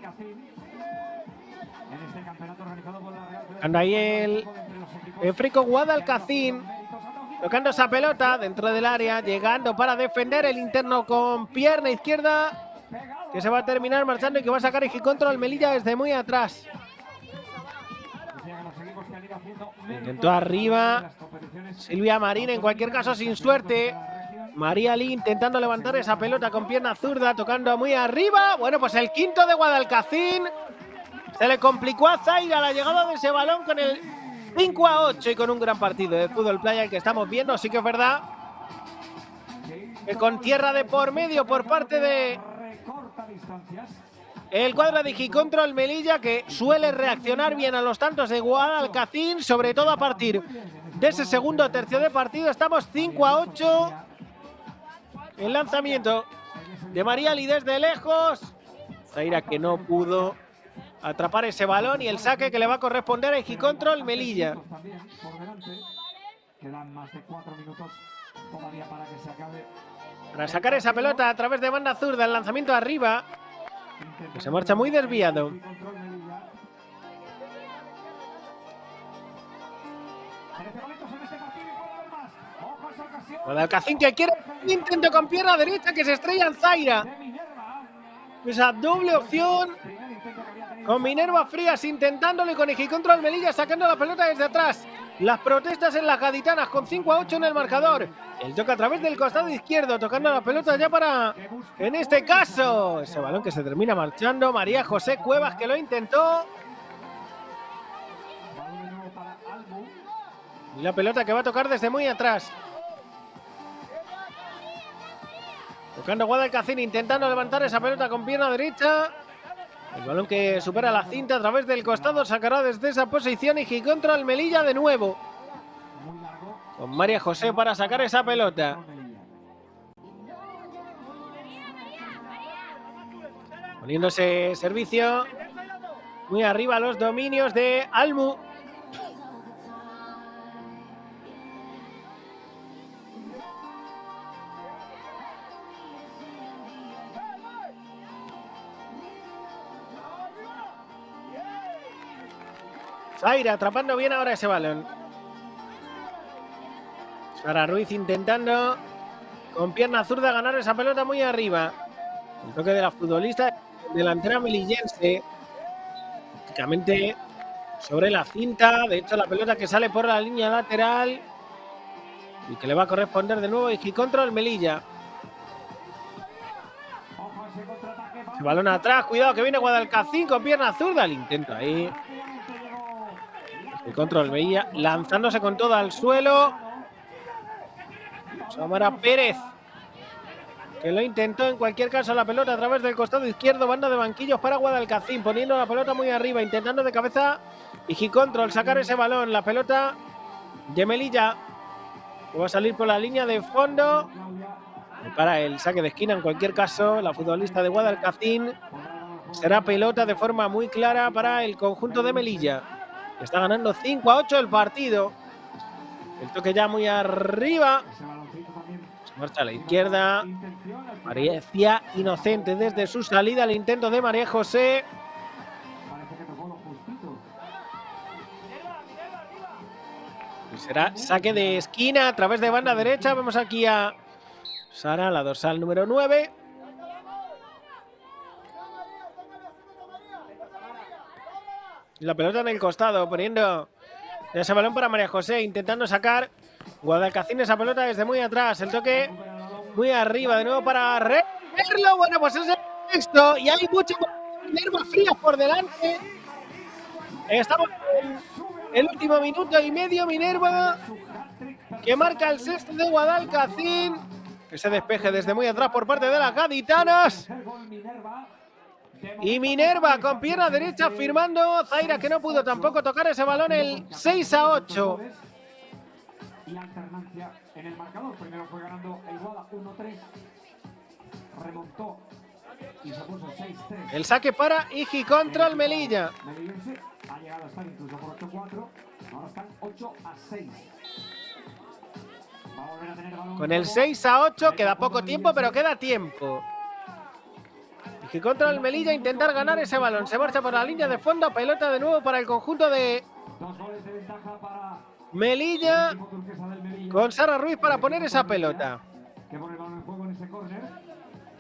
A: Anda ahí el frico Guadalcacín, tocando esa pelota dentro del área, llegando para defender el interno con pierna izquierda, que se va a terminar marchando y que va a sacar Igicontrol Melilla desde muy atrás. Intentó arriba Silvia Marín, en cualquier caso sin suerte. María Lee intentando levantar esa pelota con pierna zurda, tocando muy arriba. Bueno, pues el quinto de Guadalcacín. Se le complicó a Zaira la llegada de ese balón con el 5-8 y con un gran partido de fútbol playa el que estamos viendo. Sí que es verdad que con tierra de por medio por parte de el cuadro de Igicontrol Melilla, que suele reaccionar bien a los tantos de Guadalcacín, sobre todo a partir de ese segundo tercio de partido. Estamos 5-8. El lanzamiento de Mariali desde lejos. Zaira que no pudo atrapar ese balón y el saque que le va a corresponder a Igicontrol Melilla.
B: Quedan más de 4 minutos todavía para que se acabe.
A: Para sacar esa pelota a través de banda zurda, el lanzamiento arriba, que se marcha muy desviado. Guadalcacín que quiere un intento con pierna derecha, que se estrella en Zaira. Esa doble opción con Minerva Frías intentándolo y con Igicontrol Melilla sacando la pelota desde atrás. Las protestas en las gaditanas con 5-8 en el marcador. El toque a través del costado izquierdo, tocando la pelota ya para, en este caso, ese balón que se termina marchando. María José Cuevas, que lo intentó. Y la pelota que va a tocar desde muy atrás. Tocando Guadalcacín, intentando levantar esa pelota con pierna derecha. El balón que supera la cinta a través del costado, sacará desde esa posición Igicontrol Melilla de nuevo. Con María José para sacar esa pelota. Poniéndose servicio muy arriba los dominios de Almu. Zaira atrapando bien ahora ese balón. Sara Ruiz intentando con pierna zurda ganar esa pelota muy arriba. El toque de la futbolista delantera melillense. Prácticamente sobre la cinta. De hecho, la pelota que sale por la línea lateral y que le va a corresponder de nuevo y contra el Melilla. El balón atrás, cuidado que viene Guadalcacín con pierna zurda. El intento ahí. El control Melilla lanzándose con todo al suelo. Samara Pérez, que lo intentó en cualquier caso la pelota a través del costado izquierdo. Banda de banquillos para Guadalcacín, poniendo la pelota muy arriba, intentando de cabeza y Control sacar ese balón. La pelota de Melilla va a salir por la línea de fondo. Para el saque de esquina, en cualquier caso, la futbolista de Guadalcacín. Será pelota de forma muy clara para el conjunto de Melilla. Está ganando 5-8 el partido. El toque ya muy arriba. Se marcha a la izquierda. Parecía inocente desde su salida el intento de María José. Y será saque de esquina a través de banda derecha. Vemos aquí a Sara, la dorsal número 9. La pelota en el costado, poniendo ese balón para María José, intentando sacar Guadalcacín esa pelota desde muy atrás. El toque muy arriba, de nuevo para Merlo. Bueno, pues es el sexto y hay mucho Minerva Frías por delante. Estamos en el último minuto y medio. Minerva que marca el sexto de Guadalcacín. Ese despeje desde muy atrás por parte de las gaditanas. Y Minerva con pierna derecha firmando. Zaira que no pudo tampoco tocar ese balón. El 6-8.
B: Y alternancia en el marcador. Primero fue ganando el Guada 1-3. Remontó y se puso 6-3.
A: El saque para Iji contra el Melilla.
B: Melillense ha llegado a estar incluso por 8-4. Ahora están 8-6. Va a volver a tener balón.
A: Con el 6-8 queda poco tiempo, pero queda tiempo. Y contra el Melilla intentar ganar ese balón. Se marcha por la línea de fondo. Pelota de nuevo para el conjunto de
B: 2 goles de ventaja para
A: Melilla. Con Sara Ruiz para poner esa pelota.
B: Que pone el balón en juego en ese córner.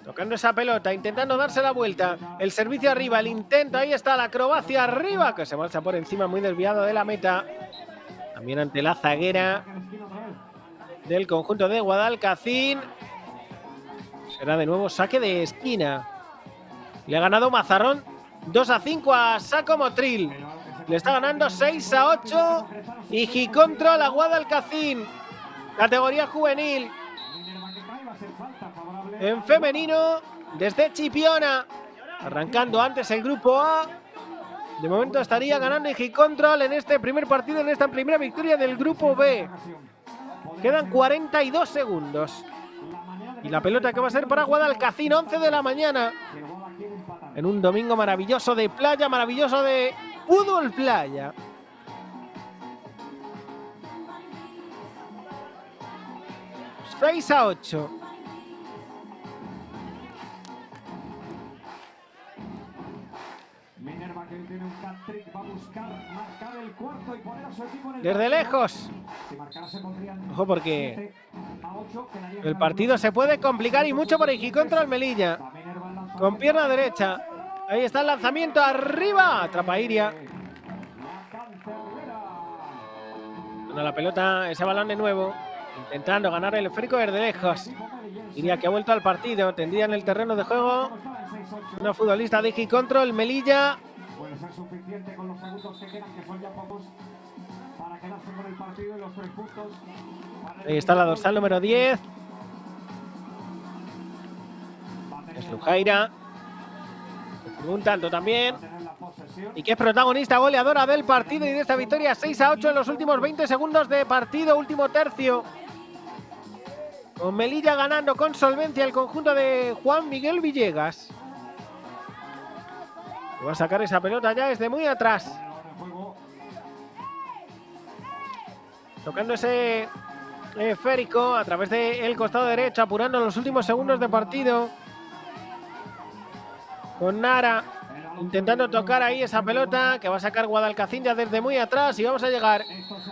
A: Tocando esa pelota, intentando darse la vuelta. El servicio arriba, el intento. Ahí está la acrobacia arriba. Que se marcha por encima, muy desviado de la meta. También ante la zaguera del conjunto de Guadalcacín. Será de nuevo saque de esquina. Le ha ganado Mazarrón 2-5 a Saco Motril. Le está ganando 6-8. Y Gicontra a Guadalcacín. Categoría juvenil. En femenino, desde Chipiona. Arrancando antes el grupo A. De momento estaría ganando Gicontrol en este primer partido, en esta primera victoria del grupo B. Quedan 42 segundos. Y la pelota que va a ser para Guadalcacín, 11 de la mañana. En un domingo maravilloso de playa, maravilloso de fútbol playa. ...6-8.
B: Minerva que tiene un hat-trick, va a buscar marcar el cuarto y poner a su equipo en el
A: Desde lejos.
B: Si marcara se pondrían
A: Ojo porque
B: 7-8, quedaría
A: el partido se puede complicar y mucho para Iji contra el Melilla. Con pierna derecha. Ahí está el lanzamiento arriba. Atrapa Iria. Con la pelota, ese balón de nuevo. Intentando ganar el esférico desde lejos. Iria que ha vuelto al partido. Tendría en el terreno de juego una futbolista de Iji contra el Melilla.
B: Puede ser suficiente con los segundos que quedan, que son ya pocos, para quedarse con el partido y los 3 puntos.
A: Ahí está la dorsal número 10. Es Lujaira. Un tanto también. Y que es protagonista goleadora del partido y de esta victoria 6-8 en los últimos 20 segundos de partido, último tercio. Con Melilla ganando con solvencia el conjunto de Juan Miguel Villegas. Va a sacar esa pelota ya desde muy atrás. Tocando ese esférico a través del costado derecho, apurando los últimos segundos de partido. Con Nara. intentando tocar ahí esa pelota que va a sacar Guadalcacín ya desde muy atrás y vamos a llegar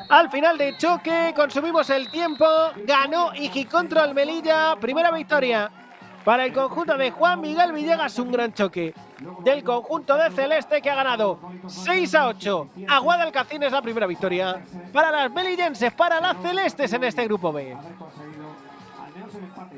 A: al final de choque. Consumimos el tiempo, ganó Iji contra el Melilla, primera victoria para el conjunto de Juan Miguel Villegas, un gran choque del conjunto de Celeste que ha ganado 6-8 a Guadalcacín. Es la primera victoria para las melillenses, para las celestes en este grupo B.
B: Haber conseguido al menos el empate.